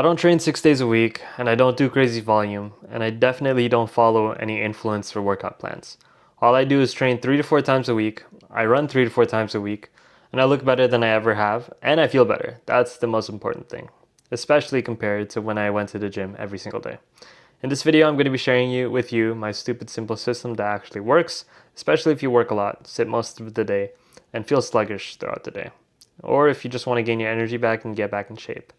I don't train 6 days a week, and I don't do crazy volume, and I definitely don't follow any influencer workout plans. All I do is train 3 to 4 times a week, I run 3 to 4 times a week, and I look better than I ever have, and I feel better. That's the most important thing, especially compared to when I went to the gym every single day. In this video, I'm going to be sharing with you my stupid simple system that actually works, especially if you work a lot, sit most of the day, and feel sluggish throughout the day. Or if you just want to gain your energy back and get back in shape.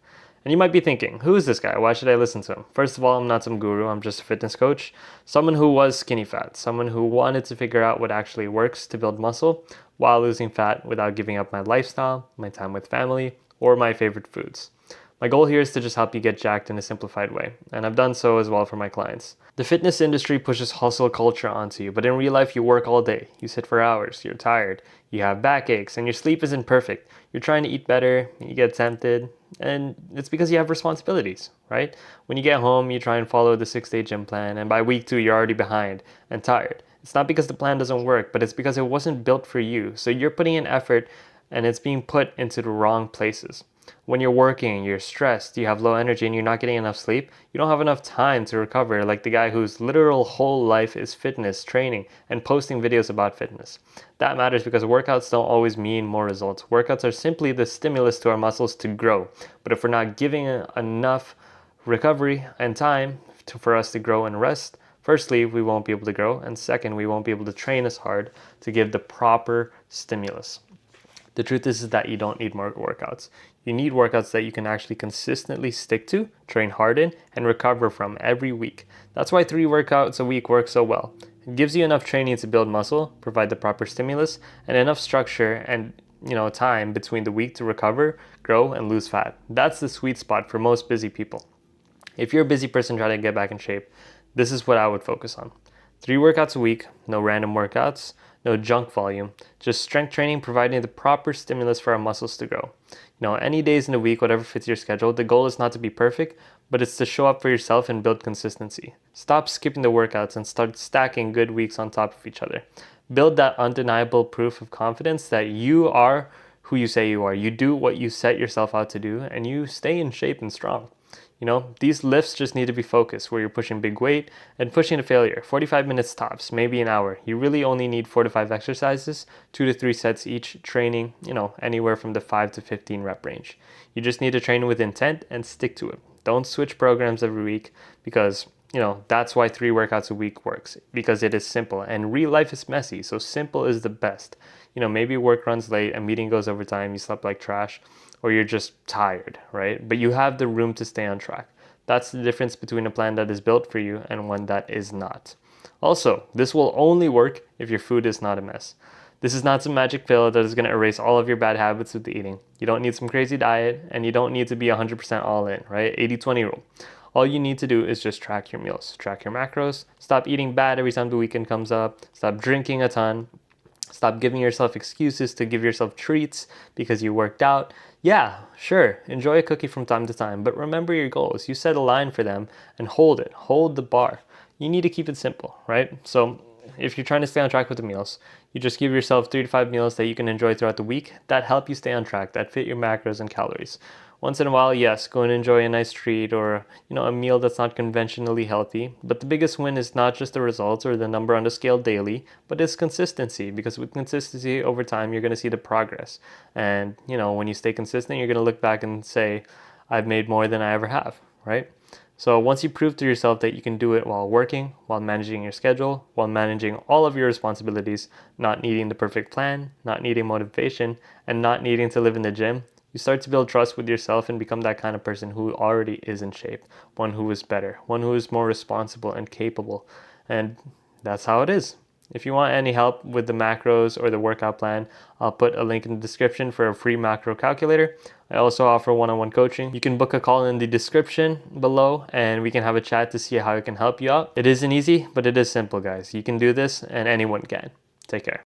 And you might be thinking, who is this guy? Why should I listen to him? First of all, I'm not some guru, I'm just a fitness coach. Someone who was skinny fat, someone who wanted to figure out what actually works to build muscle while losing fat without giving up my lifestyle, my time with family, or my favorite foods. My goal here is to just help you get jacked in a simplified way, and I've done so as well for my clients. The fitness industry pushes hustle culture onto you, but in real life you work all day, you sit for hours, you're tired, you have backaches, and your sleep isn't perfect. You're trying to eat better, you get tempted, and it's because you have responsibilities, right? When you get home, you try and follow the 6-day gym plan, and by week 2 you're already behind and tired. It's not because the plan doesn't work, but it's because it wasn't built for you. So you're putting in effort and it's being put into the wrong places. When you're working, you're stressed, you have low energy, and you're not getting enough sleep, you don't have enough time to recover, like the guy whose literal whole life is fitness, training, and posting videos about fitness. That matters because workouts don't always mean more results. Workouts are simply the stimulus to our muscles to grow. But if we're not giving enough recovery and time for us to grow and rest, firstly, we won't be able to grow, and second, we won't be able to train as hard to give the proper stimulus. The truth is that you don't need more workouts. You need workouts that you can actually consistently stick to, train hard in, and recover from every week. That's why 3 workouts a week works so well. It gives you enough training to build muscle, provide the proper stimulus, and enough structure and time between the week to recover, grow, and lose fat. That's the sweet spot for most busy people. If you're a busy person trying to get back in shape, this is what I would focus on. 3 workouts a week, no random workouts, no junk volume, just strength training providing the proper stimulus for our muscles to grow. Any days in the week, whatever fits your schedule, the goal is not to be perfect, but it's to show up for yourself and build consistency. Stop skipping the workouts and start stacking good weeks on top of each other. Build that undeniable proof of confidence that you are who you say you are. You do what you set yourself out to do, and you stay in shape and strong. These lifts just need to be focused, where you're pushing big weight and pushing to failure. 45 minutes tops, maybe an hour. You really only need 4 to 5 exercises, 2 to 3 sets each, training, anywhere from the 5 to 15 rep range. You just need to train with intent and stick to it. Don't switch programs every week because, that's why 3 workouts a week works, because it is simple and real life is messy. So simple is the best. Maybe work runs late, a meeting goes over time, you slept like trash, or you're just tired, right? But you have the room to stay on track. That's the difference between a plan that is built for you and one that is not. Also, this will only work if your food is not a mess. This is not some magic pill that is going to erase all of your bad habits with the eating. You don't need some crazy diet, and you don't need to be 100% all in, right? 80-20 rule. All you need to do is just track your meals, track your macros, stop eating bad every time the weekend comes up, stop drinking a ton, stop giving yourself excuses to give yourself treats because you worked out. Yeah, sure, enjoy a cookie from time to time, but remember your goals. You set a line for them and hold it. Hold the bar. You need to keep it simple, right? So if you're trying to stay on track with the meals, you just give yourself 3 to 5 meals that you can enjoy throughout the week that help you stay on track, that fit your macros and calories. Once in a while, yes, go and enjoy a nice treat or, a meal that's not conventionally healthy. But the biggest win is not just the results or the number on the scale daily, but it's consistency. Because with consistency over time, you're going to see the progress. And, when you stay consistent, you're going to look back and say, I've made more than I ever have, right? So once you prove to yourself that you can do it while working, while managing your schedule, while managing all of your responsibilities, not needing the perfect plan, not needing motivation, and not needing to live in the gym, you start to build trust with yourself and become that kind of person who already is in shape, one who is better, one who is more responsible and capable. And that's how it is. If you want any help with the macros or the workout plan, I'll put a link in the description for a free macro calculator. I also offer one-on-one coaching. You can book a call in the description below and we can have a chat to see how I can help you out. It isn't easy, but it is simple, guys. You can do this and anyone can. Take care.